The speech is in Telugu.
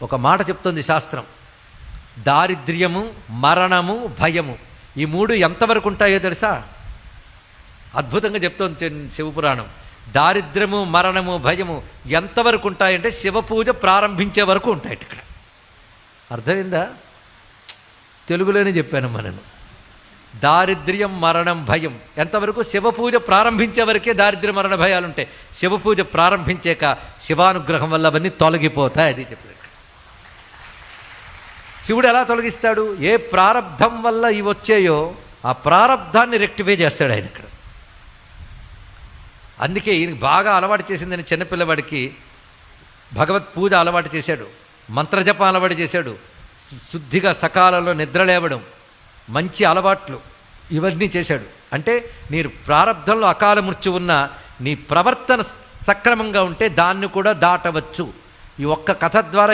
ఒక మాట చెప్తుంది శాస్త్రం, దారిద్ర్యము, మరణము, భయము, ఈ మూడు ఎంతవరకు ఉంటాయో తెలుసా? అద్భుతంగా చెప్తోంది శివపురాణం. దారిద్ర్యము, మరణము, భయము ఎంతవరకు ఉంటాయంటే శివపూజ ప్రారంభించే వరకు ఉంటాయి. ఇక్కడ అర్థమైందా? తెలుగులోనే చెప్పానమ్మా నేను. దారిద్ర్యం, మరణం, భయం ఎంతవరకు? శివపూజ ప్రారంభించే వరకే దారిద్ర్య మరణ భయాలు ఉంటాయి. శివపూజ ప్రారంభించాక శివానుగ్రహం వల్ల అవన్నీ తొలగిపోతాయి. అది చెప్పాడు. శివుడు ఎలా తొలగిస్తాడు? ఏ ప్రారబ్ధం వల్ల ఇవి వచ్చాయో ఆ ప్రారబ్ధాన్ని రెక్టిఫై చేస్తాడు ఆయన ఇక్కడ. అందుకే ఈయనకి బాగా అలవాటు చేసిందని చిన్నపిల్లవాడికి భగవత్ పూజ అలవాటు చేశాడు, మంత్రజపం అలవాటు చేశాడు, శుద్ధిగా సకాలంలో నిద్ర లేవడం, మంచి అలవాట్లు ఇవన్నీ చేశాడు. అంటే మీరు ప్రారబ్ధంలో అకాల మృత్యు ఉన్నా నీ ప్రవర్తన సక్రమంగా ఉంటే దాన్ని కూడా దాటవచ్చు. ఈ ఒక్క కథ ద్వారా